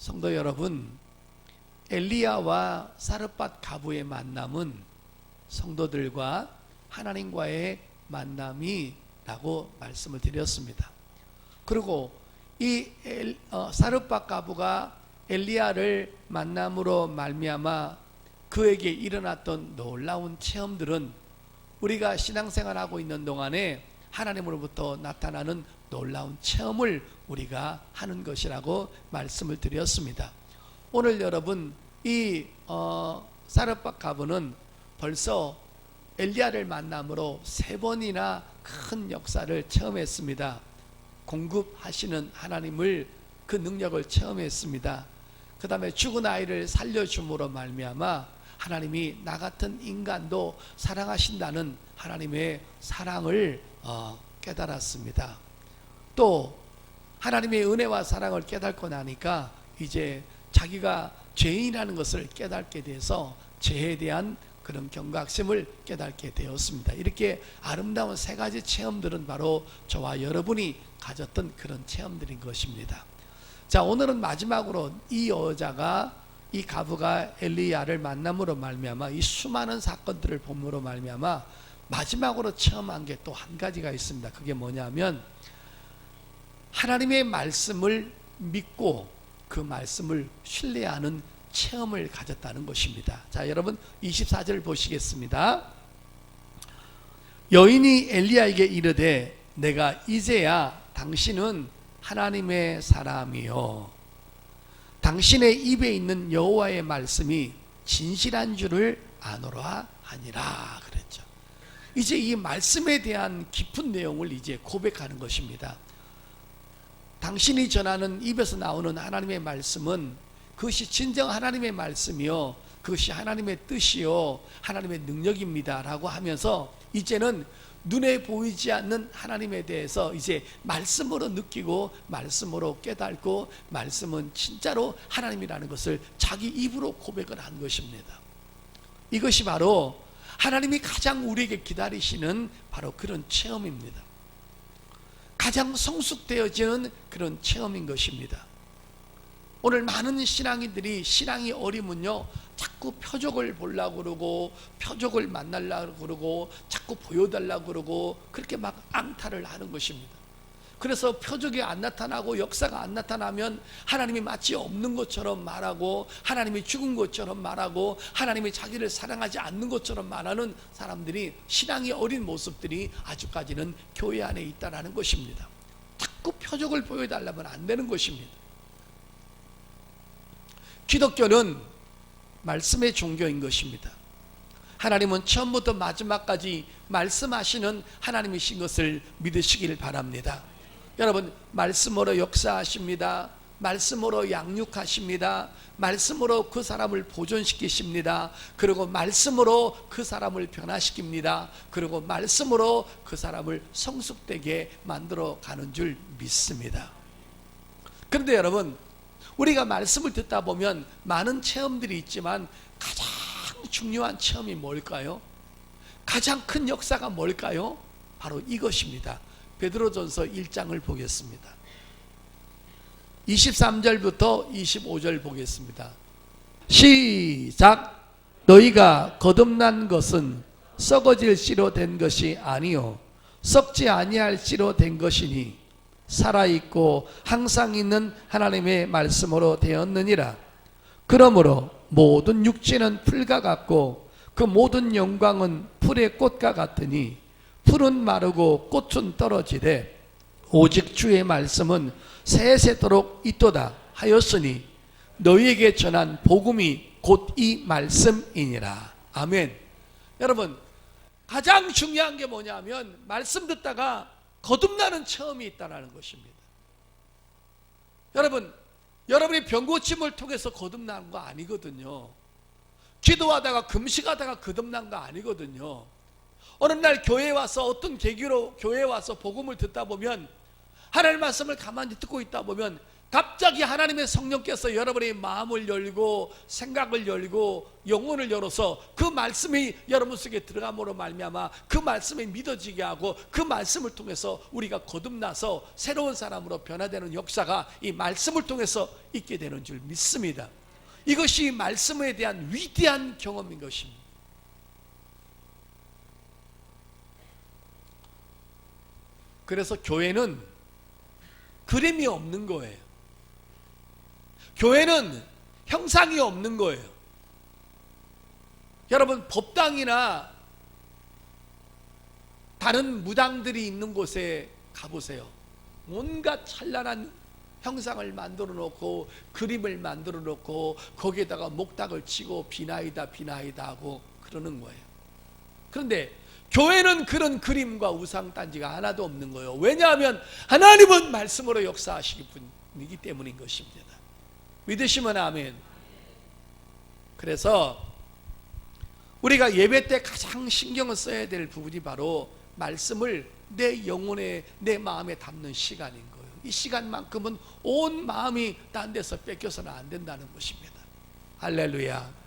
성도 여러분, 엘리야와 사르밧 가부의 만남은 성도들과 하나님과의 만남이라고 말씀을 드렸습니다. 그리고 이 사르밧 가부가 엘리야를 만남으로 말미암아 그에게 일어났던 놀라운 체험들은 우리가 신앙생활하고 있는 동안에 하나님으로부터 나타나는 놀라운 체험을 우리가 하는 것이라고 말씀을 드렸습니다. 오늘 여러분, 이 사르밧 가부는 벌써 엘리야를 만남으로 3번이나 큰 역사를 체험했습니다. 공급하시는 하나님을, 그 능력을 체험했습니다. 그 다음에 죽은 아이를 살려줌으로 말미암아 하나님이 나 같은 인간도 사랑하신다는 하나님의 사랑을 깨달았습니다. 또 하나님의 은혜와 사랑을 깨닫고 나니까 이제 자기가 죄인이라는 것을 깨닫게 돼서 죄에 대한 그런 경각심을 깨닫게 되었습니다. 이렇게 아름다운 3가지 체험들은 바로 저와 여러분이 가졌던 그런 체험들인 것입니다. 자, 오늘은 마지막으로 이 여자가, 이 가부가 엘리야를 만남으로 말미암아 이 수많은 사건들을 봄으로 말미암아 마지막으로 체험한 게 또 한 가지가 있습니다. 그게 뭐냐면 하나님의 말씀을 믿고 그 말씀을 신뢰하는 체험을 가졌다는 것입니다. 자, 여러분 24절 보시겠습니다. 여인이 엘리야에게 이르되 내가 이제야 당신은 하나님의 사람이요 당신의 입에 있는 여호와의 말씀이 진실한 줄을 아노라 하니라 그랬죠. 이제 이 말씀에 대한 깊은 내용을 이제 고백하는 것입니다. 당신이 전하는 입에서 나오는 하나님의 말씀은 그것이 진정 하나님의 말씀이요 그것이 하나님의 뜻이요 하나님의 능력입니다 라고 하면서 이제는 눈에 보이지 않는 하나님에 대해서 이제 말씀으로 느끼고 말씀으로 깨닫고 말씀은 진짜로 하나님이라는 것을 자기 입으로 고백을 한 것입니다. 이것이 바로 하나님이 가장 우리에게 기다리시는 바로 그런 체험입니다. 가장 성숙되어지는 그런 체험인 것입니다. 오늘 많은 신앙인들이 신앙이 어리면요 자꾸 표적을 보려고 그러고 표적을 만나려고 그러고 자꾸 보여달라고 그러고 그렇게 막 앙탈을 하는 것입니다. 그래서 표적이 안 나타나고 역사가 안 나타나면 하나님이 마치 없는 것처럼 말하고 하나님이 죽은 것처럼 말하고 하나님이 자기를 사랑하지 않는 것처럼 말하는 사람들이, 신앙이 어린 모습들이 아직까지는 교회 안에 있다는 것입니다. 자꾸 표적을 보여달라면 안 되는 것입니다. 기독교는 말씀의 종교인 것입니다. 하나님은 처음부터 마지막까지 말씀하시는 하나님이신 것을 믿으시길 바랍니다. 여러분, 말씀으로 역사하십니다. 말씀으로 양육하십니다. 말씀으로 그 사람을 보존시키십니다. 그리고 말씀으로 그 사람을 변화시킵니다. 그리고 말씀으로 그 사람을 성숙되게 만들어 가는 줄 믿습니다. 그런데 여러분, 우리가 말씀을 듣다 보면 많은 체험들이 있지만 가장 중요한 체험이 뭘까요? 가장 큰 역사가 뭘까요? 바로 이것입니다. 베드로전서 1장을 보겠습니다. 23절부터 25절 보겠습니다. 시작. 너희가 거듭난 것은 썩어질 씨로 된 것이 아니요 썩지 아니할 씨로 된 것이니 살아있고 항상 있는 하나님의 말씀으로 되었느니라. 그러므로 모든 육체는 풀과 같고 그 모든 영광은 풀의 꽃과 같으니 풀은 마르고 꽃은 떨어지되 오직 주의 말씀은 세세토록 있도다 하였으니 너희에게 전한 복음이 곧 이 말씀이니라. 아멘. 여러분, 가장 중요한 게 뭐냐면 말씀 듣다가 거듭나는 체험이 있다는 것입니다. 여러분, 여러분이 병고침을 통해서 거듭나는 거 아니거든요. 기도하다가 금식하다가 거듭난 거 아니거든요. 어느 날 교회에 와서 어떤 계기로 교회에 와서 복음을 듣다 보면 하나님 말씀을 가만히 듣고 있다 보면 갑자기 하나님의 성령께서 여러분의 마음을 열고 생각을 열고 영혼을 열어서 그 말씀이 여러분 속에 들어감으로 말미암아 그 말씀이 믿어지게 하고 그 말씀을 통해서 우리가 거듭나서 새로운 사람으로 변화되는 역사가 이 말씀을 통해서 있게 되는 줄 믿습니다. 이것이 말씀에 대한 위대한 경험인 것입니다. 그래서 교회는 그림이 없는 거예요. 교회는 형상이 없는 거예요. 여러분, 법당이나 다른 무당들이 있는 곳에 가보세요. 온갖 찬란한 형상을 만들어 놓고 그림을 만들어 놓고 거기에다가 목탁을 치고 비나이다 비나이다 하고 그러는 거예요. 그런데 교회는 그런 그림과 우상단지가 하나도 없는 거예요. 왜냐하면 하나님은 말씀으로 역사하시기 분이기 때문인 것입니다. 믿으시면 아멘. 그래서 우리가 예배 때 가장 신경을 써야 될 부분이 바로 말씀을 내 영혼에 내 마음에 담는 시간인 거예요. 이 시간만큼은 온 마음이 딴 데서 뺏겨서는 안 된다는 것입니다. 할렐루야.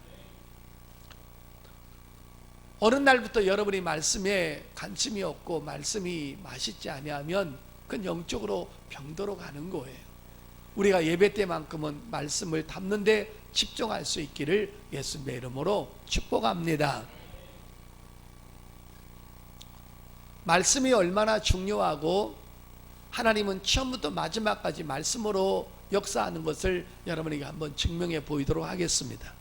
어느 날부터 여러분이 말씀에 관심이 없고 말씀이 맛있지 아니하면 그건 영적으로 병들어 가는 거예요. 우리가 예배 때만큼은 말씀을 담는 데 집중할 수 있기를 예수님의 이름으로 축복합니다. 말씀이 얼마나 중요하고 하나님은 처음부터 마지막까지 말씀으로 역사하는 것을 여러분에게 한번 증명해 보이도록 하겠습니다.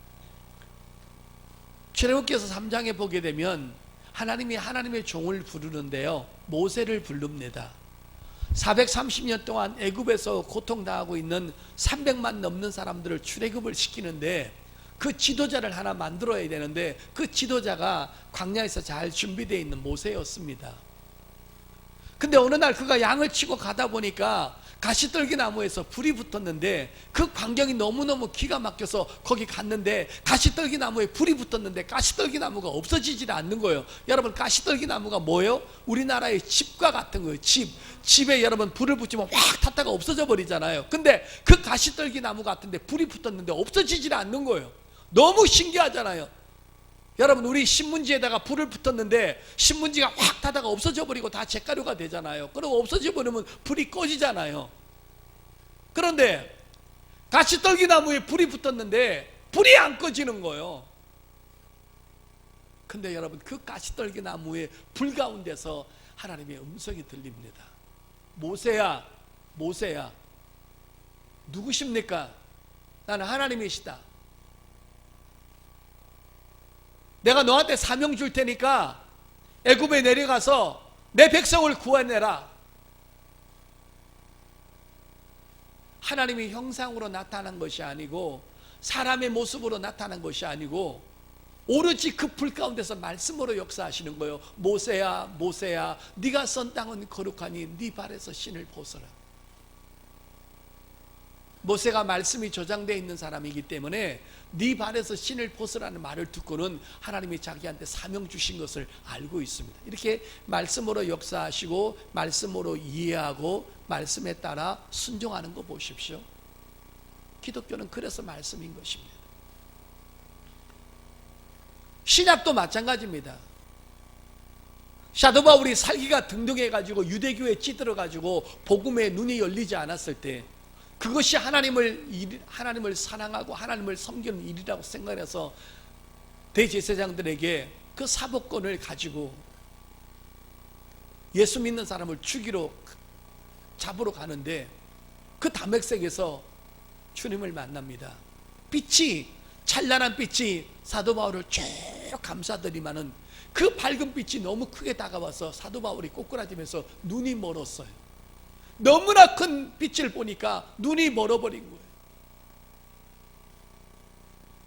출애굽기서 3장에 보게 되면 하나님이 하나님의 종을 부르는데요, 모세를 부릅니다. 430년 동안 애굽에서 고통당하고 있는 300만 넘는 사람들을 출애굽을 시키는데 그 지도자를 하나 만들어야 되는데 그 지도자가 광야에서 잘 준비되어 있는 모세였습니다. 근데 어느 날 그가 양을 치고 가다 보니까 가시떨기 나무에서 불이 붙었는데 그 광경이 너무너무 기가 막혀서 거기 갔는데 가시떨기 나무에 불이 붙었는데 가시떨기 나무가 없어지질 않는 거예요. 여러분, 가시떨기 나무가 뭐예요? 우리나라의 집과 같은 거예요. 집에 여러분 불을 붙이면 확 탔다가 없어져 버리잖아요. 근데 그 가시떨기 나무 같은데 불이 붙었는데 없어지질 않는 거예요. 너무 신기하잖아요. 여러분, 우리 신문지에다가 불을 붙었는데 신문지가 확 타다가 없어져 버리고 다 잿가루가 되잖아요. 그리고 없어져 버리면 불이 꺼지잖아요. 그런데 가시떨기 나무에 불이 붙었는데 불이 안 꺼지는 거예요. 근데 여러분, 그 가시떨기 나무의 불 가운데서 하나님의 음성이 들립니다. 모세야, 모세야, 누구십니까? 나는 하나님이시다. 내가 너한테 사명 줄 테니까 애굽에 내려가서 내 백성을 구해내라. 하나님이 형상으로 나타난 것이 아니고 사람의 모습으로 나타난 것이 아니고 오로지 그 불 가운데서 말씀으로 역사하시는 거예요. 모세야, 모세야, 네가 선 땅은 거룩하니 네 발에서 신을 벗어라. 모세가 말씀이 저장되어 있는 사람이기 때문에 네 발에서 신을 벗으라는 말을 듣고는 하나님이 자기한테 사명 주신 것을 알고 있습니다. 이렇게 말씀으로 역사하시고 말씀으로 이해하고 말씀에 따라 순종하는 거 보십시오. 기독교는 그래서 말씀인 것입니다. 신약도 마찬가지입니다. 사도 바울이 살기가 등등해가지고 유대교에 찌들어가지고 복음에 눈이 열리지 않았을 때 그것이 하나님을 사랑하고 하나님을 섬기는 일이라고 생각해서 대제사장들에게 그 사법권을 가지고 예수 믿는 사람을 잡으러 가는데 그 담액색에서 주님을 만납니다. 빛이, 찬란한 빛이 사도 바울을 쭉 감싸더니만은 그 밝은 빛이 너무 크게 다가와서 사도 바울이 꼬꾸라지면서 눈이 멀었어요. 너무나 큰 빛을 보니까 눈이 멀어버린 거예요.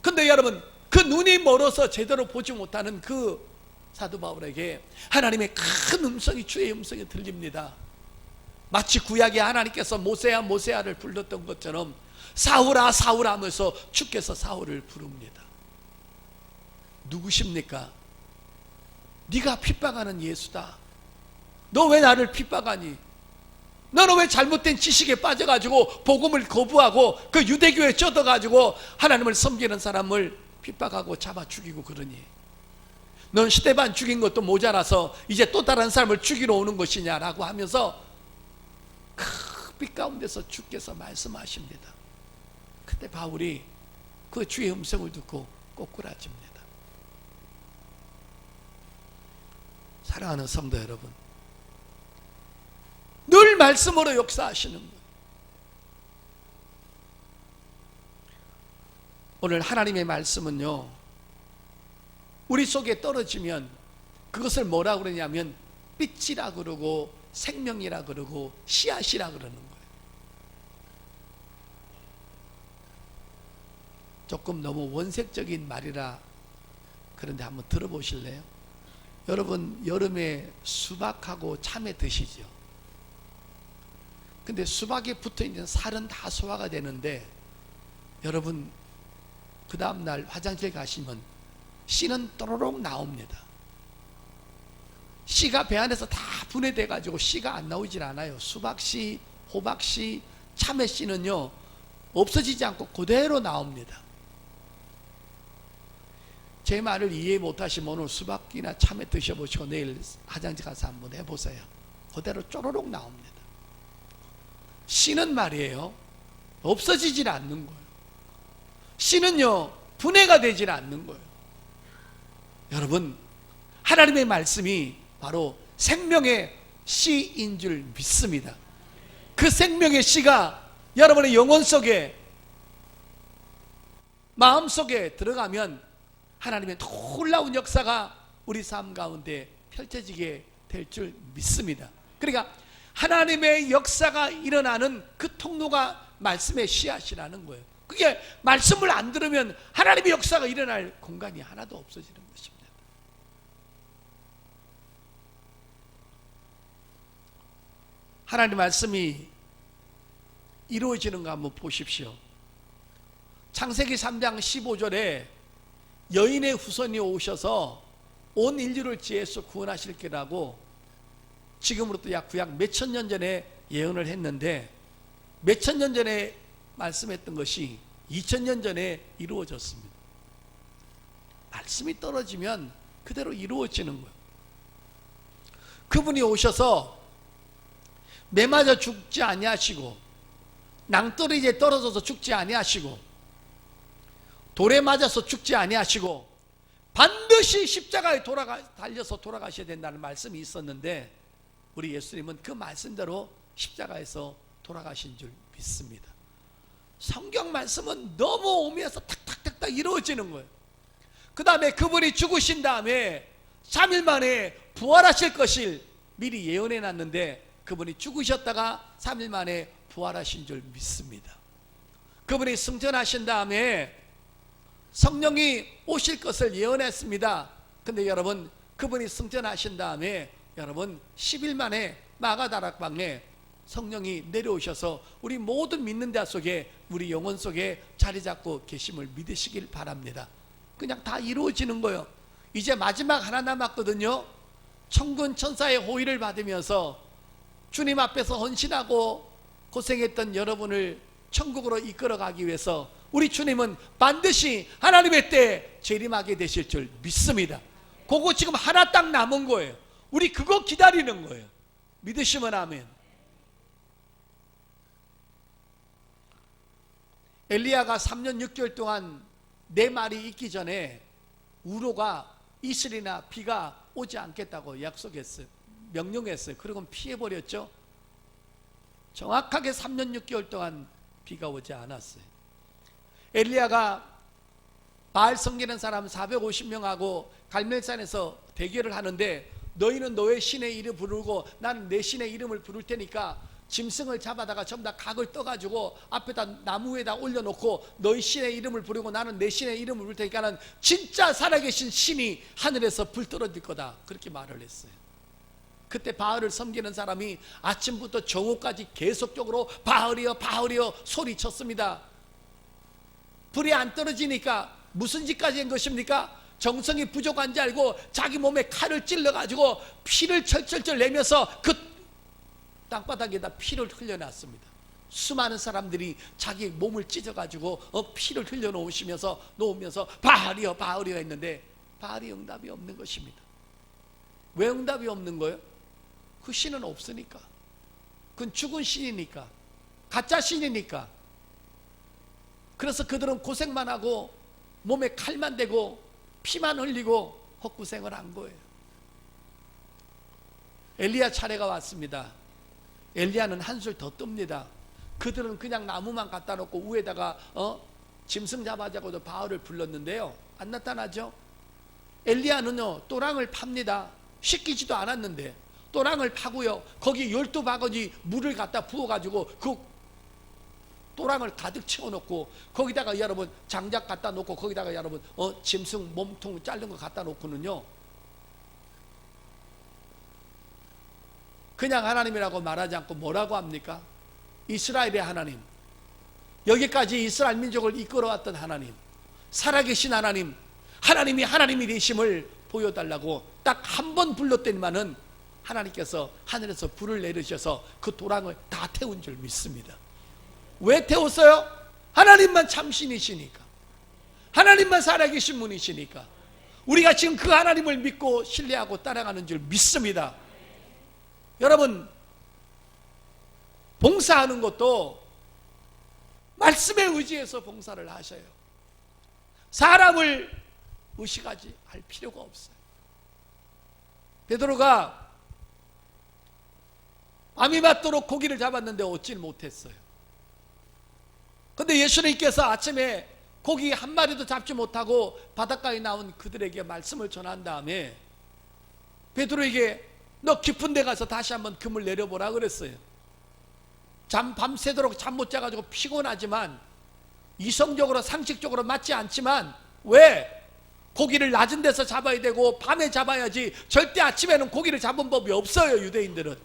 근데 여러분, 그 눈이 멀어서 제대로 보지 못하는 그 사도 바울에게 하나님의 큰 음성이, 주의 음성이 들립니다. 마치 구약에 하나님께서 모세야 모세야를 불렀던 것처럼 사울아 사울아 하면서 주께서 사울을 부릅니다. 누구십니까? 네가 핍박하는 예수다. 너 왜 나를 핍박하니? 너는 왜 잘못된 지식에 빠져가지고 복음을 거부하고 그 유대교에 쩌어가지고 하나님을 섬기는 사람을 핍박하고 잡아 죽이고 그러니? 넌 스데반 죽인 것도 모자라서 이제 또 다른 사람을 죽이러 오는 것이냐라고 하면서 그 빛 가운데서 주께서 말씀하십니다. 그때 바울이 그 주의 음성을 듣고 꼬꾸라집니다. 사랑하는 성도 여러분, 늘 말씀으로 역사하시는 분, 오늘 하나님의 말씀은요, 우리 속에 떨어지면 그것을 뭐라 그러냐면 빛이라 그러고 생명이라 그러고 씨앗이라 그러는 거예요. 조금 너무 원색적인 말이라 그런데 한번 들어보실래요? 여러분, 여름에 수박하고 참외 드시죠? 근데 수박에 붙어있는 살은 다 소화가 되는데 여러분, 그 다음날 화장실 가시면 씨는 또로록 나옵니다. 씨가 배 안에서 다 분해돼 가지고 씨가 안 나오질 않아요. 수박씨, 호박씨, 참외씨는요 없어지지 않고 그대로 나옵니다. 제 말을 이해 못하시면 오늘 수박이나 참외 드셔보시고 내일 화장실 가서 한번 해보세요. 그대로 쪼로록 나옵니다. 씨는 말이에요, 없어지질 않는 거예요. 씨는요 분해가 되질 않는 거예요. 여러분, 하나님의 말씀이 바로 생명의 씨인 줄 믿습니다. 그 생명의 씨가 여러분의 영혼 속에, 마음 속에 들어가면 하나님의 놀라운 역사가 우리 삶 가운데 펼쳐지게 될 줄 믿습니다. 그러니까 하나님의 역사가 일어나는 그 통로가 말씀의 씨앗이라는 거예요. 그게 말씀을 안 들으면 하나님의 역사가 일어날 공간이 하나도 없어지는 것입니다. 하나님의 말씀이 이루어지는 거 한번 보십시오. 창세기 3장 15절에 여인의 후손이 오셔서 온 인류를 지혜에서 구원하실 거라고 지금으로부터 약 구약 몇천 년 전에 예언을 했는데, 몇천 년 전에 말씀했던 것이 2000년 전에 이루어졌습니다. 말씀이 떨어지면 그대로 이루어지는 거예요. 그분이 오셔서 매 맞아 죽지 아니하시고, 낭떠러지에 떨어져서 죽지 아니하시고, 돌에 맞아서 죽지 아니하시고, 반드시 십자가에 달려서 돌아가셔야 된다는 말씀이 있었는데, 우리 예수님은 그 말씀대로 십자가에서 돌아가신 줄 믿습니다. 성경 말씀은 너무 오면서 탁탁탁탁 이루어지는 거예요. 그 다음에 그분이 죽으신 다음에 3일 만에 부활하실 것을 미리 예언해 놨는데, 그분이 죽으셨다가 3일 만에 부활하신 줄 믿습니다. 그분이 승천하신 다음에 성령이 오실 것을 예언했습니다. 근데 여러분, 그분이 승천하신 다음에 여러분 10일 만에 마가다락방에 성령이 내려오셔서 우리 모든 믿는 자 속에, 우리 영혼 속에 자리 잡고 계심을 믿으시길 바랍니다. 그냥 다 이루어지는 거예요. 이제 마지막 하나 남았거든요. 천군 천사의 호의를 받으면서 주님 앞에서 헌신하고 고생했던 여러분을 천국으로 이끌어가기 위해서 우리 주님은 반드시 하나님의 때에 재림하게 되실 줄 믿습니다. 그거 지금 하나 딱 남은 거예요. 우리 그거 기다리는 거예요. 믿으시면 아멘. 엘리야가 3년 6개월 동안 4말이 있기 전에 우로가 이슬이나 비가 오지 않겠다고 약속했어요. 명령했어요. 그리고 피해버렸죠. 정확하게 3년 6개월 동안 비가 오지 않았어요. 엘리야가 바알 섬기는 사람 450명하고 갈멜산에서 대결을 하는데, 너희는 너의 신의 이름 부르고 나는 내 신의 이름을 부를 테니까 짐승을 잡아다가 전부 다 각을 떠가지고 앞에다 나무에다 올려놓고 너희 신의 이름을 부르고 나는 내 신의 이름을 부를 테니까는 진짜 살아계신 신이 하늘에서 불 떨어질 거다, 그렇게 말을 했어요. 그때 바알을 섬기는 사람이 아침부터 정오까지 계속적으로 바알이여 바알이여 소리쳤습니다. 불이 안 떨어지니까 무슨 짓까지 한 것입니까? 정성이 부족한 줄 알고 자기 몸에 칼을 찔러가지고 피를 철철철 내면서 그 땅바닥에다 피를 흘려놨습니다. 수많은 사람들이 자기 몸을 찢어가지고 피를 흘려놓으시면서 놓으면서 바알이여 바알이여 했는데 바알이 응답이 없는 것입니다. 왜 응답이 없는 거예요? 그 신은 없으니까. 그건 죽은 신이니까, 가짜 신이니까. 그래서 그들은 고생만 하고 몸에 칼만 대고 피만 흘리고 헛고생을 한 거예요. 엘리야 차례가 왔습니다. 엘리야는 한술 더 뜹니다. 그들은 그냥 나무만 갖다 놓고 위에다가 짐승 잡아자고도 바알을 불렀는데요, 안 나타나죠. 엘리야는요 또랑을 팝니다. 씻기지도 않았는데 또랑을 파고요, 거기 12바구니 물을 갖다 부어가지고 그 또랑을 가득 채워놓고 거기다가 여러분 장작 갖다 놓고 거기다가 여러분 짐승 몸통 자른 거 갖다 놓고는요 그냥 하나님이라고 말하지 않고 뭐라고 합니까? 이스라엘의 하나님, 여기까지 이스라엘 민족을 이끌어왔던 하나님, 살아계신 하나님, 하나님이 하나님이 되심을 보여달라고 딱 한 번 불렀더니만은 하나님께서 하늘에서 불을 내리셔서 그 도랑을 다 태운 줄 믿습니다. 왜 태웠어요? 하나님만 참신이시니까, 하나님만 살아계신 분이시니까 우리가 지금 그 하나님을 믿고 신뢰하고 따라가는 줄 믿습니다. 여러분, 봉사하는 것도 말씀에 의지해서 봉사를 하셔요. 사람을 의식하지 할 필요가 없어요. 베드로가 밤이 맞도록 고기를 잡았는데 얻질 못했어요. 근데 예수님께서 아침에 고기 한 마리도 잡지 못하고 바닷가에 나온 그들에게 말씀을 전한 다음에 베드로에게 너 깊은 데 가서 다시 한번 그물 내려보라 그랬어요. 밤새도록 잠 못 자가지고 피곤하지만 이성적으로 상식적으로 맞지 않지만 왜? 고기를 낮은 데서 잡아야 되고 밤에 잡아야지 절대 아침에는 고기를 잡은 법이 없어요, 유대인들은.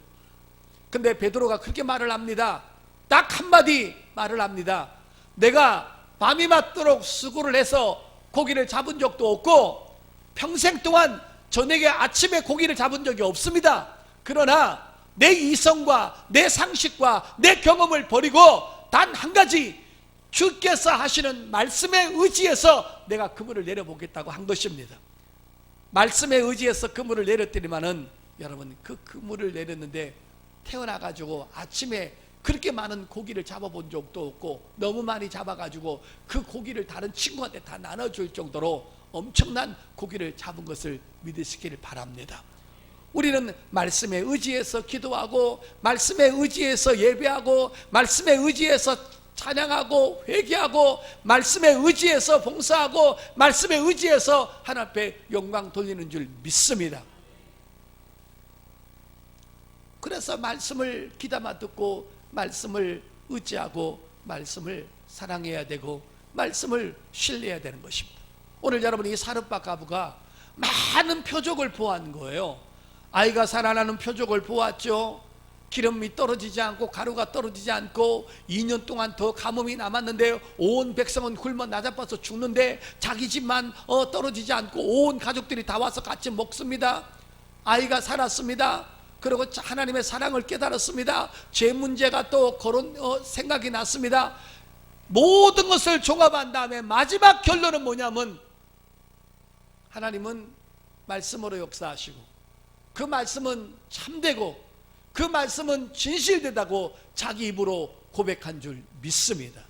근데 베드로가 그렇게 말을 합니다. 딱 한마디 말을 합니다. 내가 밤이 맞도록 수고를 해서 고기를 잡은 적도 없고 평생 동안 저녁에 아침에 고기를 잡은 적이 없습니다. 그러나 내 이성과 내 상식과 내 경험을 버리고 단 한 가지 주께서 하시는 말씀에 의지해서 내가 그물을 내려보겠다고 한 것입니다. 말씀에 의지해서 그물을 내렸더니만은 여러분 그 그물을 내렸는데 태어나가지고 아침에 그렇게 많은 고기를 잡아본 적도 없고 너무 많이 잡아가지고 그 고기를 다른 친구한테 다 나눠줄 정도로 엄청난 고기를 잡은 것을 믿으시기를 바랍니다. 우리는 말씀에 의지해서 기도하고 말씀에 의지해서 예배하고 말씀에 의지해서 찬양하고 회개하고 말씀에 의지해서 봉사하고 말씀에 의지해서 하나님 앞에 영광 돌리는 줄 믿습니다. 그래서 말씀을 귀담아 듣고 말씀을 의지하고 말씀을 사랑해야 되고 말씀을 신뢰해야 되는 것입니다. 오늘 여러분 이 사르밧 과부가 많은 표적을 보았는 거예요. 아이가 살아나는 표적을 보았죠. 기름이 떨어지지 않고 가루가 떨어지지 않고 2년 동안 더 가뭄이 남았는데 온 백성은 굶어 나자빠서 죽는데 자기 집만 떨어지지 않고 온 가족들이 다 와서 같이 먹습니다. 아이가 살았습니다. 그리고 하나님의 사랑을 깨달았습니다. 제 문제가 또 그런 생각이 났습니다. 모든 것을 종합한 다음에 마지막 결론은 뭐냐면 하나님은 말씀으로 역사하시고 그 말씀은 참되고 그 말씀은 진실되다고 자기 입으로 고백한 줄 믿습니다.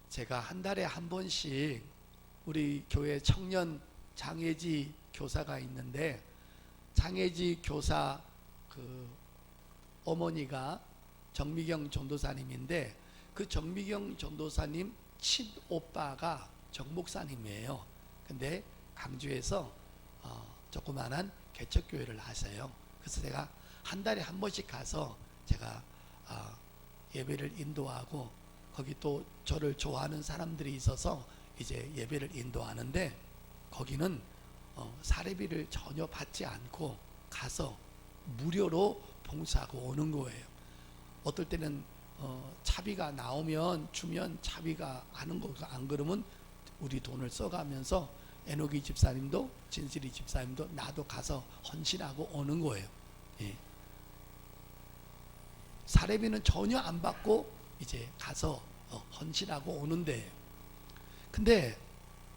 제가 한 달에 한 번씩 우리 교회 청년 장혜지 교사가 있는데 장혜지 교사 그 어머니가 정미경 전도사님인데 그 정미경 전도사님 친오빠가 정목사님이에요. 근데 강주에서 조그만한 개척교회를 하세요. 그래서 제가 한 달에 한 번씩 가서 제가 예배를 인도하고 거기 또 저를 좋아하는 사람들이 있어서 이제 예배를 인도하는데 거기는 사례비를 전혀 받지 않고 가서 무료로 봉사하고 오는 거예요. 어떨 때는 차비가 나오면 주면 차비가 하는 거 안 그러면 우리 돈을 써가면서 에녹이 집사님도 진실이 집사님도 나도 가서 헌신하고 오는 거예요. 예. 사례비는 전혀 안 받고 이제 가서 헌신하고 오는데, 근데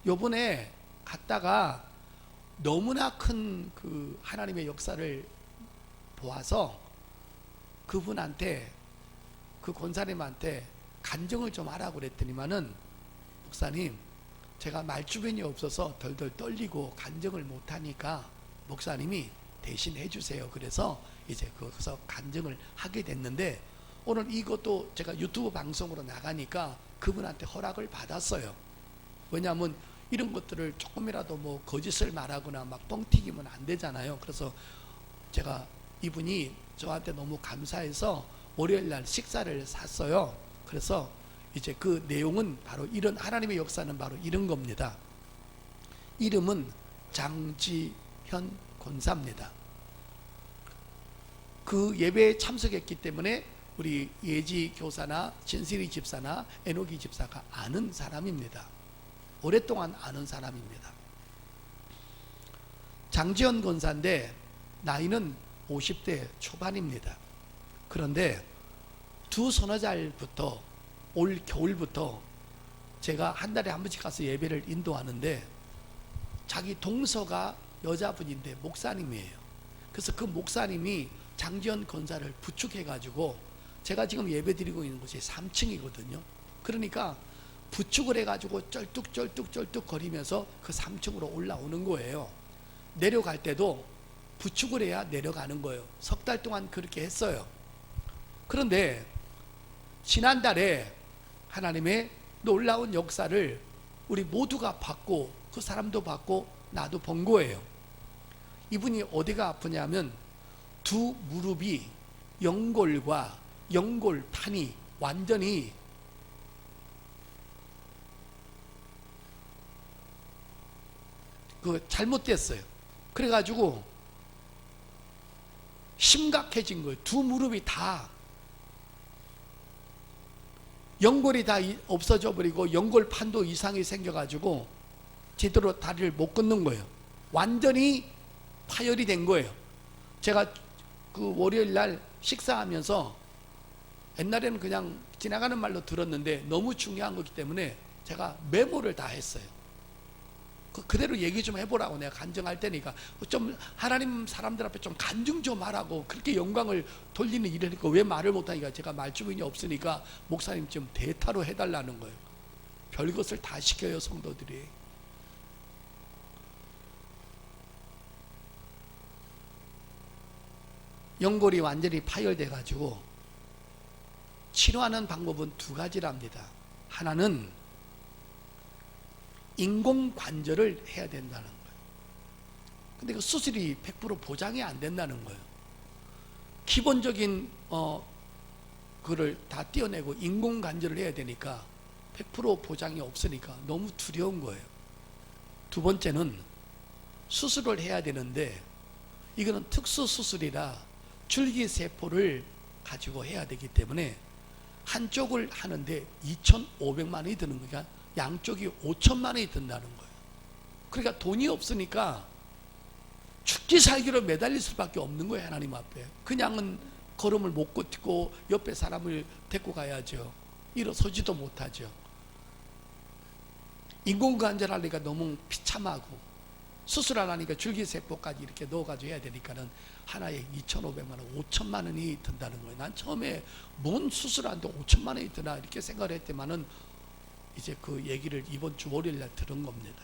요번에 갔다가 너무나 큰 그 하나님의 역사를 보아서 그분한테, 그 권사님한테 간증을 좀 하라고 그랬더니만은, 목사님, 제가 말주변이 없어서 덜덜 떨리고 간증을 못하니까 목사님이 대신 해주세요. 그래서 이제 거기서 간증을 하게 됐는데, 오늘 이것도 제가 유튜브 방송으로 나가니까 그분한테 허락을 받았어요. 왜냐하면 이런 것들을 조금이라도 뭐 거짓을 말하거나 막 뻥튀기면 안 되잖아요. 그래서 제가, 이분이 저한테 너무 감사해서 월요일 날 식사를 샀어요. 그래서 이제 그 내용은 바로 이런, 하나님의 역사는 바로 이런 겁니다. 이름은 장지현 권사입니다. 그 예배에 참석했기 때문에 우리 예지 교사나 진실이 집사나 에녹이 집사가 아는 사람입니다. 오랫동안 아는 사람입니다. 장지현 권사인데 나이는 50대 초반입니다. 그런데 두 선거잘부터 올 겨울부터 제가 한 달에 한 번씩 가서 예배를 인도하는데, 자기 동서가 여자분인데 목사님이에요. 그래서 그 목사님이 장지현 권사를 부축해가지고, 제가 지금 예배 드리고 있는 곳이 3층이거든요. 그러니까 부축을 해가지고 쩔뚝 거리면서 그 3층으로 올라오는 거예요. 내려갈 때도 부축을 해야 내려가는 거예요. 석 달 동안 그렇게 했어요. 그런데 지난달에 하나님의 놀라운 역사를 우리 모두가 봤고, 그 사람도 봤고 나도 본 거예요. 이분이 어디가 아프냐면 두 무릎이, 연골과 연골판이 완전히 잘못됐어요. 그래가지고 심각해진 거예요. 두 무릎이 다, 연골이 다 없어져 버리고 연골판도 이상이 생겨가지고 제대로 다리를 못 걷는 거예요. 완전히 파열이 된 거예요. 제가 그 월요일 날 식사하면서, 옛날에는 그냥 지나가는 말로 들었는데 너무 중요한 거기 때문에 제가 메모를 다 했어요. 그대로 얘기 좀 해보라고, 내가 간증할 테니까 좀 하나님 사람들 앞에 좀 간증 좀 하라고, 그렇게 영광을 돌리는 일을 하니까 왜 말을 못하니까, 제가 말주변이 없으니까 목사님 좀 대타로 해달라는 거예요. 별것을 다 시켜요, 성도들이. 연골이 완전히 파열돼 가지고 치료하는 방법은 두 가지랍니다. 하나는 인공관절을 해야 된다는 거예요. 근데 그 수술이 100% 보장이 안 된다는 거예요. 기본적인 그를 다 떼어내고 인공관절을 해야 되니까 100% 보장이 없으니까 너무 두려운 거예요. 두 번째는 수술을 해야 되는데, 이거는 특수수술이라 줄기세포를 가지고 해야 되기 때문에 한쪽을 하는데 2,500만 원이 드는 거니까 양쪽이 5천만 원이 든다는 거예요. 그러니까 돈이 없으니까 죽기 살기로 매달릴 수밖에 없는 거예요. 하나님 앞에 그냥은 걸음을 못 걷고 옆에 사람을 데리고 가야죠. 일어서지도 못하죠. 인공관절하니까 너무 비참하고, 수술하려니까 줄기세포까지 이렇게 넣어가지고 해야 되니까는 하나에 2,500만 원, 5천만 원이 든다는 거예요. 난 처음에 뭔 수술하는데 5천만 원이 드나 이렇게 생각을 했지만은 이제 그 얘기를 이번 주 월요일 날 들은 겁니다.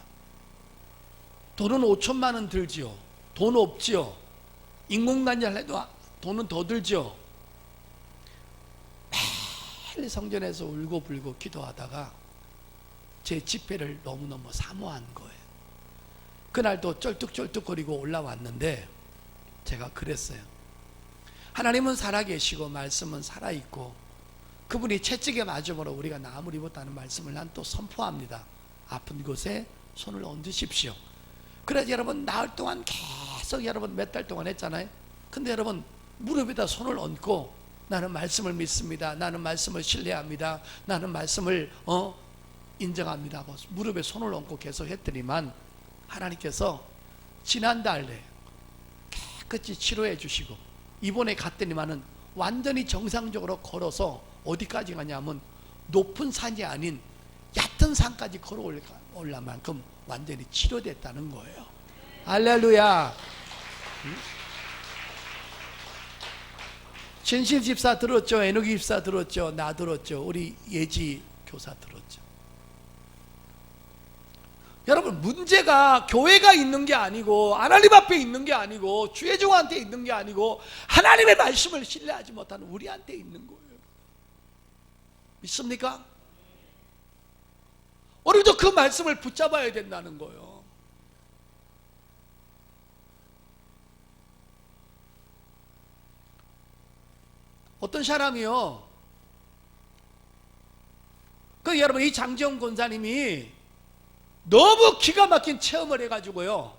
돈은 5천만 원 들지요. 돈 없지요. 인공관절 해도 돈은 더 들지요. 매일 성전에서 울고불고 기도하다가 제 집회를 너무너무 사모한 거예요. 그날도 쩔뚝쩔뚝거리고 올라왔는데 제가 그랬어요. 하나님은 살아계시고 말씀은 살아있고 그분이 채찍에 맞음으로 우리가 나음을 입었다는 말씀을 난 또 선포합니다. 아픈 곳에 손을 얹으십시오. 그래서 여러분 나흘 동안 계속 여러분 몇 달 동안 했잖아요. 근데 여러분 무릎에다 손을 얹고 나는 말씀을 믿습니다. 나는 말씀을 신뢰합니다. 나는 말씀을 인정합니다 하고 무릎에 손을 얹고 계속 했더니만 하나님께서 지난달에 깨끗이 치료해 주시고 이번에 갔더니만은 완전히 정상적으로 걸어서 어디까지 가냐면 높은 산이 아닌 얕은 산까지 걸어 올라 만큼 완전히 치료됐다는 거예요. 할렐루야. 진실 집사 들었죠? 에녹이 집사 들었죠? 나 들었죠? 우리 예지 교사 들었죠? 여러분, 문제가 교회가 있는 게 아니고 하나님 앞에 있는 게 아니고 주의 종한테 있는 게 아니고 하나님의 말씀을 신뢰하지 못하는 우리한테 있는 거예요. 믿습니까? 우리도 그 말씀을 붙잡아야 된다는 거예요. 어떤 사람이요, 여러분, 이 장지영 권사님이 너무 기가 막힌 체험을 해가지고요,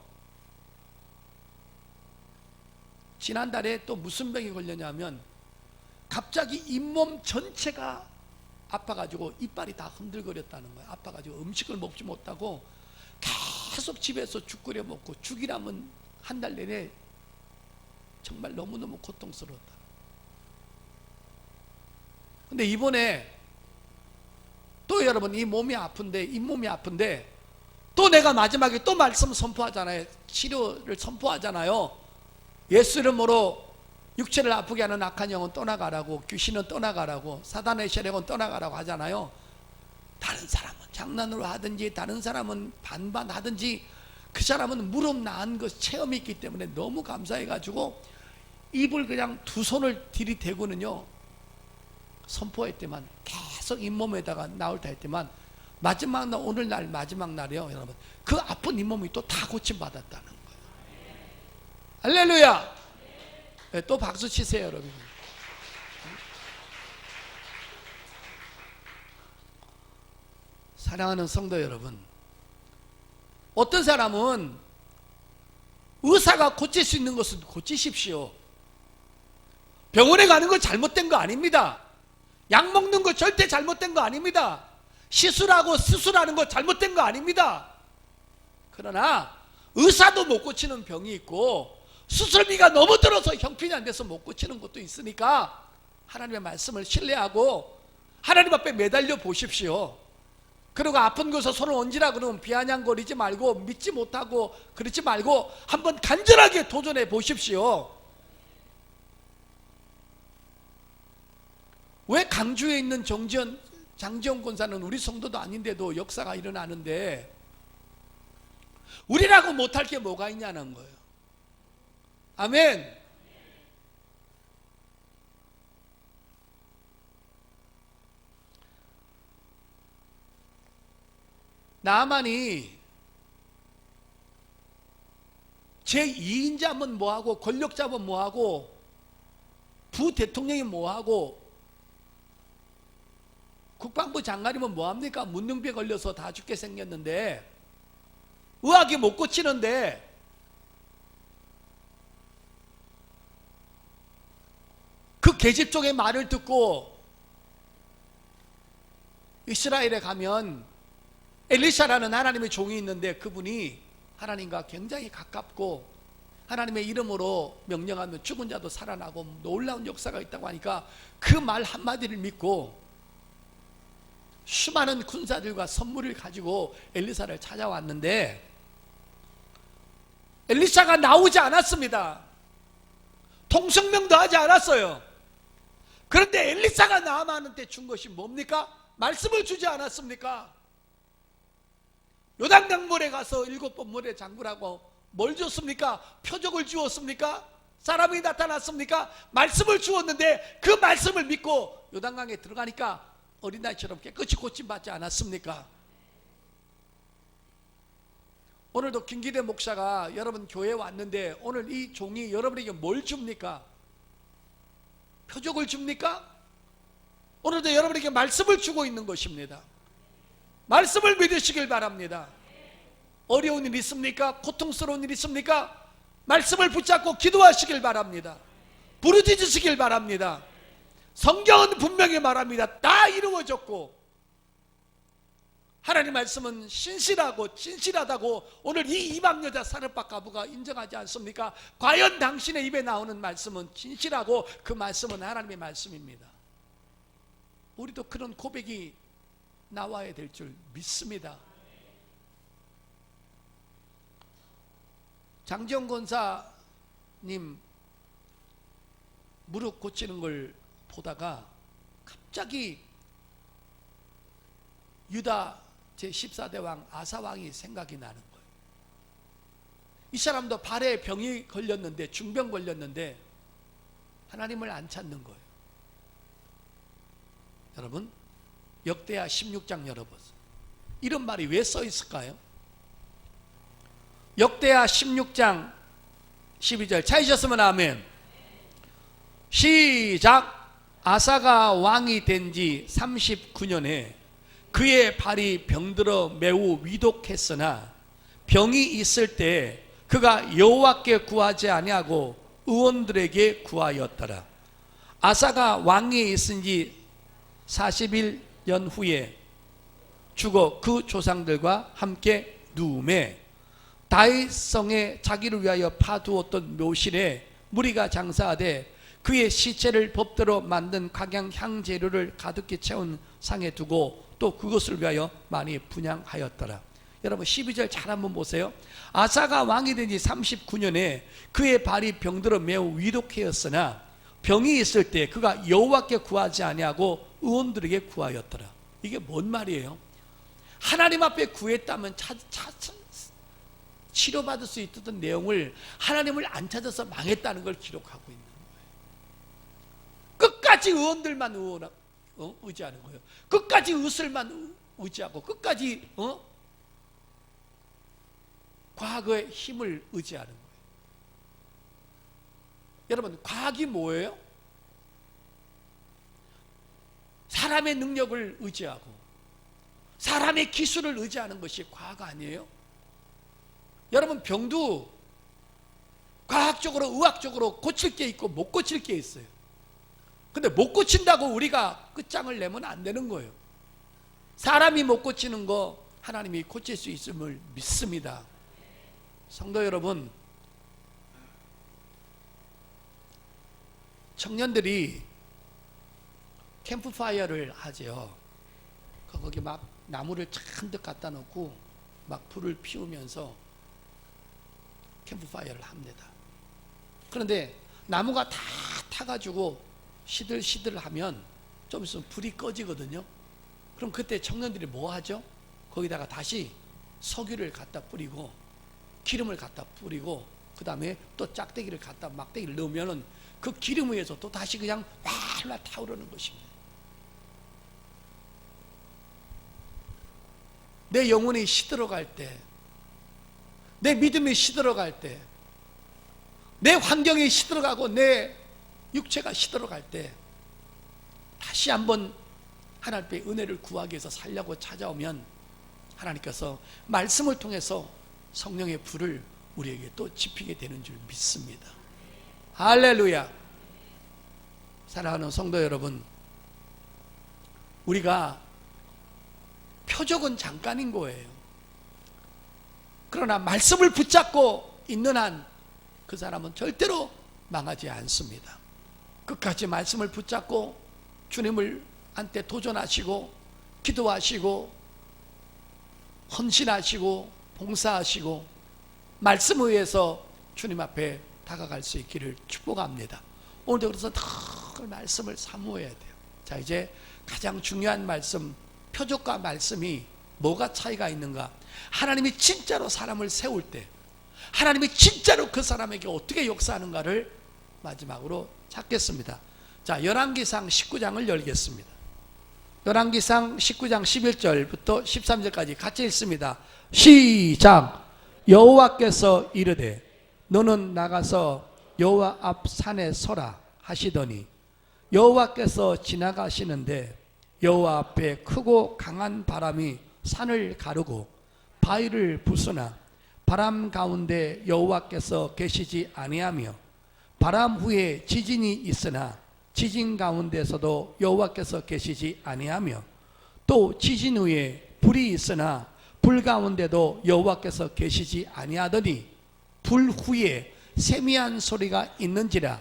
지난달에 또 무슨 병이 걸렸냐면 갑자기 잇몸 전체가 아파가지고 이빨이 다 흔들거렸다는 거예요. 아파가지고 음식을 먹지 못하고 계속 집에서 죽 끓여 먹고, 죽이라면 한 달 내내 정말 너무너무 고통스러웠다. 근데 이번에 또 여러분, 이 몸이 아픈데, 잇몸이 아픈데 또 내가 마지막에 또 말씀 선포하잖아요. 치료를 선포하잖아요. 예수 이름으로 육체를 아프게 하는 악한 영은 떠나가라고, 귀신은 떠나가라고, 사단의 세력은 떠나가라고 하잖아요. 다른 사람은 장난으로 하든지 다른 사람은 반반 하든지 그 사람은 무릎 나은 그 체험이 있기 때문에 너무 감사해가지고 입을 그냥 두 손을 들이대고는요 선포했더만, 계속 잇몸에다가 나올 때 했더만, 마지막 날, 오늘날 마지막 날이요 여러분, 그 아픈 잇몸이 또 다 고침받았다는 거예요. 할렐루야. 네, 또 박수 치세요 여러분. 사랑하는 성도 여러분, 어떤 사람은 의사가 고칠 수 있는 것은 고치십시오. 병원에 가는 거 잘못된 거 아닙니다. 약 먹는 거 절대 잘못된 거 아닙니다. 시술하고 수술하는 거 잘못된 거 아닙니다. 그러나 의사도 못 고치는 병이 있고 수술비가 너무 들어서 형편이 안 돼서 못 고치는 것도 있으니까 하나님의 말씀을 신뢰하고 하나님 앞에 매달려 보십시오. 그리고 아픈 곳에 손을 얹으라 그러면 비아냥거리지 말고, 믿지 못하고 그러지 말고 한번 간절하게 도전해 보십시오. 왜 강주에 있는 장지영 권사는 우리 성도도 아닌데도 역사가 일어나는데 우리라고 못할 게 뭐가 있냐는 거예요. 아멘. 나만이 제2인자면 뭐하고, 권력자면 뭐하고, 부대통령이 뭐하고, 국방부 장관이면 뭐합니까? 문둥병 걸려서 다 죽게 생겼는데, 의학이 못 고치는데 그 계집 쪽의 말을 듣고 이스라엘에 가면 엘리샤라는 하나님의 종이 있는데 그분이 하나님과 굉장히 가깝고 하나님의 이름으로 명령하면 죽은 자도 살아나고 놀라운 역사가 있다고 하니까 그 말 한마디를 믿고 수많은 군사들과 선물을 가지고 엘리사를 찾아왔는데 엘리사가 나오지 않았습니다. 통성명도 하지 않았어요. 그런데 엘리사가 나아만한테 준 것이 뭡니까? 말씀을 주지 않았습니까? 요단강물에 가서 7번 물에 잠그라고 뭘 줬습니까? 표적을 주었습니까? 사람이 나타났습니까? 말씀을 주었는데 그 말씀을 믿고 요단강에 들어가니까 어린아이처럼 깨끗이 고침받지 않았습니까? 오늘도 김기대 목사가 여러분 교회에 왔는데 오늘 이 종이 여러분에게 뭘 줍니까? 표적을 줍니까? 오늘도 여러분에게 말씀을 주고 있는 것입니다. 말씀을 믿으시길 바랍니다. 어려운 일 있습니까? 고통스러운 일 있습니까? 말씀을 붙잡고 기도하시길 바랍니다. 부르짖으시길 바랍니다. 성경은 분명히 말합니다. 다 이루어졌고 하나님 말씀은 신실하고 진실하다고 오늘 이 이방 여자 사르밧 과부가 인정하지 않습니까? 과연 당신의 입에 나오는 말씀은 진실하고 그 말씀은 하나님의 말씀입니다. 우리도 그런 고백이 나와야 될 줄 믿습니다. 장지영 권사님 무릎 고치는 걸 보다가 갑자기 유다 제14대 왕 아사 왕이 생각이 나는 거예요. 이 사람도 발에 병이 걸렸는데, 중병 걸렸는데 하나님을 안 찾는 거예요. 여러분, 역대하 16장 열어보세요. 이런 말이 왜 써 있을까요? 역대하 16장 12절 찾으셨으면 아멘. 시작. 아사가 왕이 된 지 39년에 그의 발이 병들어 매우 위독했으나 병이 있을 때 그가 여호와께 구하지 아니하고 의원들에게 구하였더라. 아사가 왕위에 있은 지 41년 후에 죽어 그 조상들과 함께 누움에 다윗성에 자기를 위하여 파두었던 묘실에 무리가 장사하되 그의 시체를 법대로 만든 각양 재료를 가득히 채운 상에 두고 또 그것을 위하여 많이 분향하였더라. 여러분 12절 잘 한번 보세요. 아사가 왕이 된 지 39년에 그의 발이 병들어 매우 위독하였으나 병이 있을 때 그가 여호와께 구하지 아니하고 의원들에게 구하였더라. 이게 뭔 말이에요? 하나님 앞에 구했다면 치료받을 수 있던 내용을 하나님을 안 찾아서 망했다는 걸 기록하고 있는 거예요. 끝까지 의원들만 의지하는 거예요. 끝까지 의술만 의지하고 끝까지 과거의 힘을 의지하는 거예요. 여러분, 과학이 뭐예요? 사람의 능력을 의지하고 사람의 기술을 의지하는 것이 과학 아니에요? 여러분, 병도 과학적으로 의학적으로 고칠 게 있고 못 고칠 게 있어요. 근데 못 고친다고 우리가 끝장을 내면 안 되는 거예요. 사람이 못 고치는 거 하나님이 고칠 수 있음을 믿습니다. 성도 여러분, 청년들이 캠프파이어를 하죠. 거기 막 나무를 잔뜩 갖다 놓고 막 불을 피우면서 캠프파이어를 합니다. 그런데 나무가 다 타가지고 시들시들하면 좀 있으면 불이 꺼지거든요. 그럼 그때 청년들이 뭐 하죠? 거기다가 다시 석유를 갖다 뿌리고 기름을 갖다 뿌리고 그 다음에 또 짝대기를 갖다 막대기를 넣으면은 그 기름 위에서 또 다시 그냥 활활 타오르는 것입니다. 내 영혼이 시들어갈 때, 내 믿음이 시들어갈 때, 내 환경이 시들어가고 내 육체가 시들어갈 때 다시 한번 하나님의 은혜를 구하기 위해서 살려고 찾아오면 하나님께서 말씀을 통해서 성령의 불을 우리에게 또 지피게 되는 줄 믿습니다. 할렐루야. 사랑하는 성도 여러분, 우리가 표적은 잠깐인 거예요. 그러나 말씀을 붙잡고 있는 한 그 사람은 절대로 망하지 않습니다. 끝까지 말씀을 붙잡고 주님을 한테 도전하시고 기도하시고 헌신하시고 봉사하시고 말씀 위에서 주님 앞에 다가갈 수 있기를 축복합니다. 오늘도 그래서 늘 말씀을 사모해야 돼요. 자, 이제 가장 중요한 말씀, 표적과 말씀이 뭐가 차이가 있는가? 하나님이 진짜로 사람을 세울 때 하나님이 진짜로 그 사람에게 어떻게 역사하는가를 마지막으로 찾겠습니다. 자, 열왕기상 19장을 열겠습니다. 열왕기상 19장 11절부터 13절까지 같이 읽습니다. 시작. 여호와께서 이르되 너는 나가서 여호와 앞 산에 서라 하시더니 여호와께서 지나가시는데 여호와 앞에 크고 강한 바람이 산을 가르고 바위를 부수나 바람 가운데 여호와께서 계시지 아니하며 바람 후에 지진이 있으나 지진 가운데서도 여호와께서 계시지 아니하며 또 지진 후에 불이 있으나 불 가운데도 여호와께서 계시지 아니하더니 불 후에 세미한 소리가 있는지라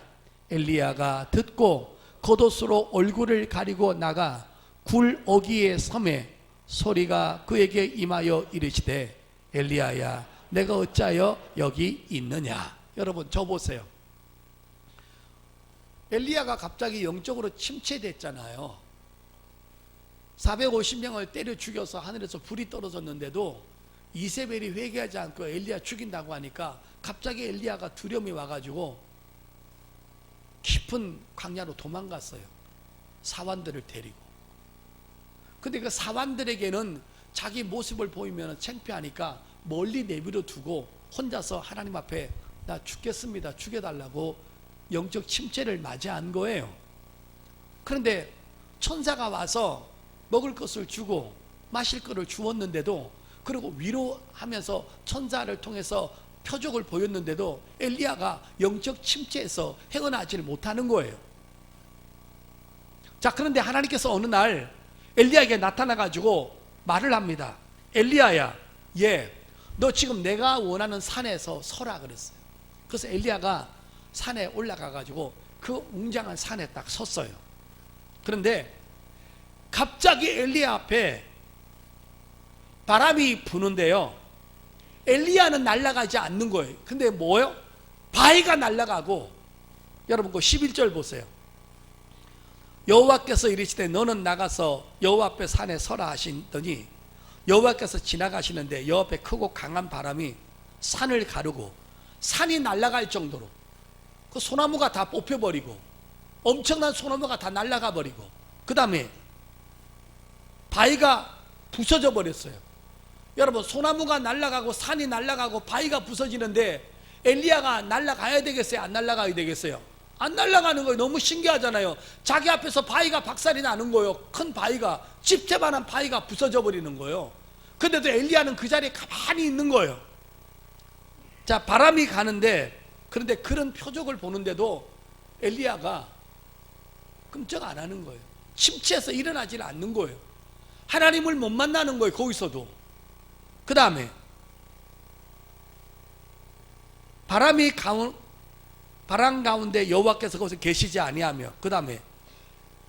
엘리야가 듣고 겉옷으로 얼굴을 가리고 나가 굴 어귀에 섬에 소리가 그에게 임하여 이르시되 엘리야야 내가 어찌하여 여기 있느냐. 여러분 저 보세요. 엘리야가 갑자기 영적으로 침체됐잖아요. 450명을 때려 죽여서 하늘에서 불이 떨어졌는데도 이세벨이 회개하지 않고 엘리야 죽인다고 하니까 갑자기 엘리야가 두려움이 와가지고 깊은 광야로 도망갔어요. 사환들을 데리고. 근데 그 사환들에게는 자기 모습을 보이면 창피하니까 멀리 내버려 두고 혼자서 하나님 앞에 나 죽겠습니다, 죽여달라고 영적 침체를 맞이한 거예요. 그런데 천사가 와서 먹을 것을 주고 마실 것을 주었는데도, 그리고 위로하면서 천사를 통해서 표적을 보였는데도 엘리야가 영적 침체에서 헤어나지를 못하는 거예요. 자, 그런데 하나님께서 어느 날 엘리야에게 나타나가지고 말을 합니다. 엘리야야, 너 지금 내가 원하는 산에서 서라 그랬어요. 그래서 엘리야가 산에 올라가가지고 그 웅장한 산에 딱 섰어요. 그런데 갑자기 엘리야 앞에 바람이 부는데요, 엘리야는 날아가지 않는 거예요. 근데 뭐요? 바위가 날아가고. 여러분 그 11절 보세요. 여호와께서 이르시되 너는 나가서 여호와 앞에 산에 서라 하시더니 여호와께서 지나가시는데 여호와 앞에 크고 강한 바람이 산을 가르고 산이 날아갈 정도로 그 소나무가 다 뽑혀버리고 엄청난 소나무가 다 날아가 버리고 그 다음에 바위가 부서져 버렸어요. 여러분 소나무가 날아가고 산이 날아가고 바위가 부서지는데 엘리야가 날아가야 되겠어요? 안 날아가야 되겠어요? 안 날아가는 거예요. 너무 신기하잖아요. 자기 앞에서 바위가 박살이 나는 거예요. 큰 바위가, 집채만한 바위가 부서져 버리는 거예요. 근데도 엘리야는 그 자리에 가만히 있는 거예요. 자, 바람이 가는데, 그런데 그런 표적을 보는데도 엘리야가 끔찍 안 하는 거예요. 침체해서 일어나질 않는 거예요. 하나님을 못 만나는 거예요. 거기서도. 그 다음에 바람 가운데 여호와께서 거기서 계시지 아니하며, 그 다음에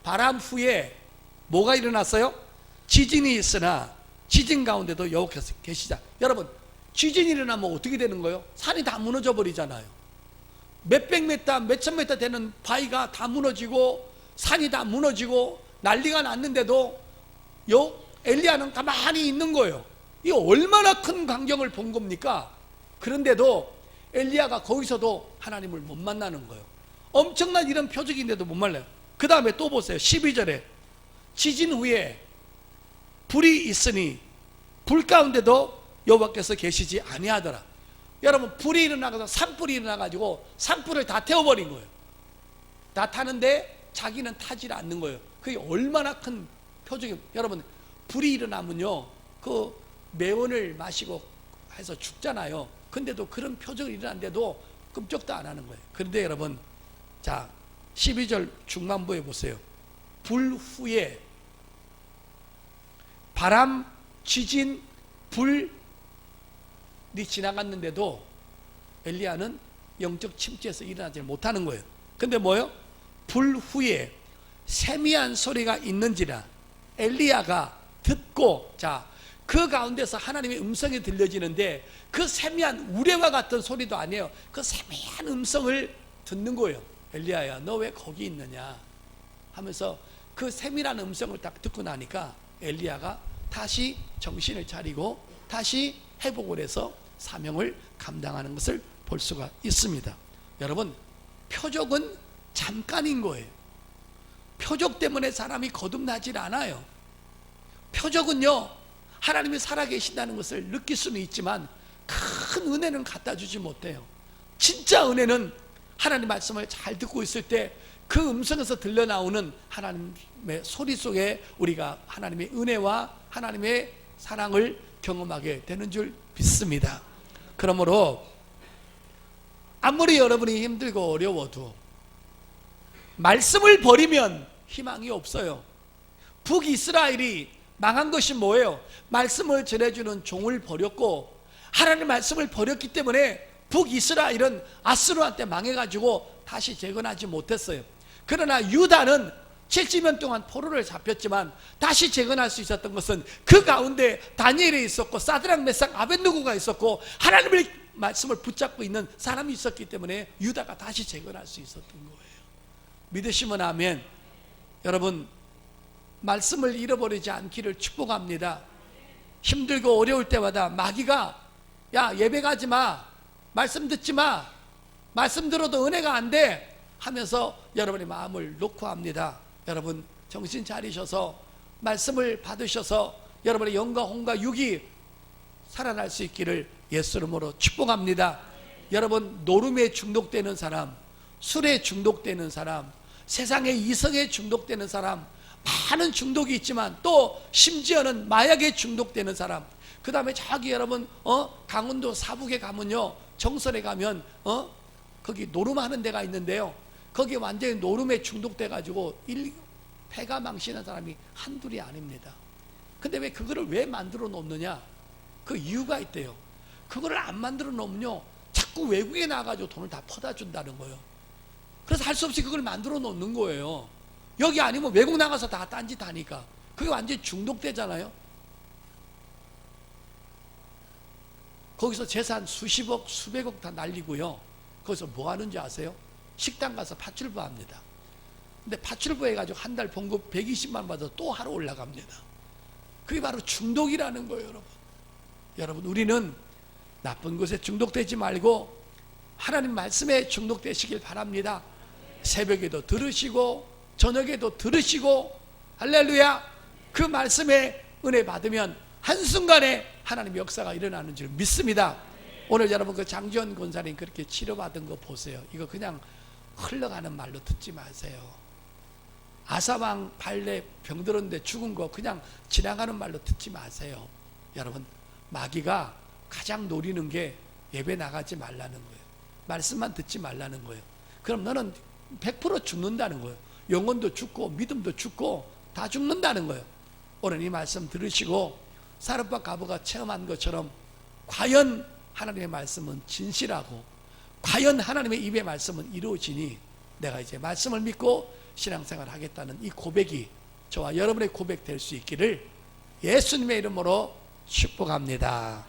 바람 후에 뭐가 일어났어요? 지진이 있으나 지진 가운데도 여호와께서 계시자. 여러분 지진이 일어나면 어떻게 되는 거예요? 산이 다 무너져 버리잖아요. 몇백 미터 몇천 미터 되는 바위가 다 무너지고 산이 다 무너지고 난리가 났는데도 엘리야는 가만히 있는 거예요. 이 얼마나 큰 광경을 본 겁니까? 그런데도 엘리야가 거기서도 하나님을 못 만나는 거예요. 엄청난 이런 표적인데도 못 만나요. 그 다음에 또 보세요. 12절에 지진 후에 불이 있으니 불 가운데도 여호와께서 계시지 아니하더라. 여러분 불이 일어나서 산불이 일어나가지고 산불을 다 태워버린 거예요. 다 타는데 자기는 타질 않는 거예요. 그게 얼마나 큰 표적이에요. 여러분 불이 일어나면요 그 매원을 마시고 해서 죽잖아요. 근데도 그런 표적이 일어났는데도 끔찍도 안 하는 거예요. 그런데 여러분 자 12절 중반부에 보세요. 불 후에 바람, 지진, 불이 지나갔는데도 엘리야는 영적 침체에서 일어나지 못하는 거예요. 근데 뭐요? 불 후에 세미한 소리가 있는지라 엘리야가 듣고, 자, 그 가운데서 하나님의 음성이 들려지는데 그 세미한 우레와 같은 소리도 아니에요. 그 세미한 음성을 듣는 거예요. 엘리야야 너 왜 거기 있느냐 하면서 그 세미한 음성을 딱 듣고 나니까 엘리야가 다시 정신을 차리고 다시 회복을 해서 사명을 감당하는 것을 볼 수가 있습니다. 여러분 표적은 잠깐인 거예요. 표적 때문에 사람이 거듭나질 않아요. 표적은요 하나님이 살아계신다는 것을 느낄 수는 있지만 큰 은혜는 갖다 주지 못해요. 진짜 은혜는 하나님 말씀을 잘 듣고 있을 때 그 음성에서 들려나오는 하나님의 소리 속에 우리가 하나님의 은혜와 하나님의 사랑을 경험하게 되는 줄 믿습니다. 그러므로 아무리 여러분이 힘들고 어려워도 말씀을 버리면 희망이 없어요. 북이스라엘이 망한 것이 뭐예요? 말씀을 전해주는 종을 버렸고, 하나님의 말씀을 버렸기 때문에 북이스라엘은 아스루한테 망해가지고 다시 재건하지 못했어요. 그러나 유다는 70년 동안 포로를 잡혔지만 다시 재건할 수 있었던 것은 그 가운데 다니엘이 있었고 사드락 메삭 아벳느고가 있었고 하나님의 말씀을 붙잡고 있는 사람이 있었기 때문에 유다가 다시 재건할 수 있었던 거예요. 믿으시면 아멘. 여러분, 말씀을 잃어버리지 않기를 축복합니다. 힘들고 어려울 때마다 마귀가 야, 예배 가지 마, 말씀 듣지 마, 말씀 들어도 은혜가 안 돼 하면서 여러분의 마음을 놓고 합니다. 여러분, 정신 차리셔서 말씀을 받으셔서 여러분의 영과 혼과 육이 살아날 수 있기를 예수 이름으로 축복합니다. 여러분, 노름에 중독되는 사람, 술에 중독되는 사람, 세상의 이성에 중독되는 사람, 많은 중독이 있지만 또 심지어는 마약에 중독되는 사람, 그 다음에 저기 여러분 강원도 사북에 가면요, 정선에 가면 거기 노름하는 데가 있는데요, 거기 완전히 노름에 중독돼 가지고 폐가 망신한 사람이 한둘이 아닙니다. 근데 왜 그거를 왜 만들어 놓느냐? 그 이유가 있대요. 그거를 안 만들어 놓으면요, 자꾸 외국에 나가가지고 돈을 다 퍼다 준다는 거예요. 그래서 할 수 없이 그걸 만들어 놓는 거예요. 여기 아니면 외국 나가서 다 딴짓 하니까 그게 완전히 중독되잖아요. 거기서 재산 수십억 수백억 다 날리고요, 거기서 뭐 하는지 아세요? 식당 가서 파출부 합니다. 근데 파출부 해가지고 한 달 봉급 120만 원 받아서 또 하러 올라갑니다. 그게 바로 중독이라는 거예요. 여러분, 여러분, 우리는 나쁜 것에 중독되지 말고 하나님 말씀에 중독되시길 바랍니다. 새벽에도 들으시고 저녁에도 들으시고, 할렐루야, 그 말씀에 은혜 받으면 한순간에 하나님의 역사가 일어나는 줄 믿습니다. 오늘 여러분 그 장지원 권사님 그렇게 치료받은 거 보세요. 이거 그냥 흘러가는 말로 듣지 마세요. 아사왕 발레 병들었는데 죽은 거 그냥 지나가는 말로 듣지 마세요. 여러분, 마귀가 가장 노리는 게 예배 나가지 말라는 거예요. 말씀만 듣지 말라는 거예요. 그럼 너는 100% 죽는다는 거예요. 영혼도 죽고 믿음도 죽고 다 죽는다는 거예요. 오늘 이 말씀 들으시고 사르밧 가부가 체험한 것처럼 과연 하나님의 말씀은 진실하고 과연 하나님의 입의 말씀은 이루어지니 내가 이제 말씀을 믿고 신앙생활을 하겠다는 이 고백이 저와 여러분의 고백 될 수 있기를 예수님의 이름으로 축복합니다.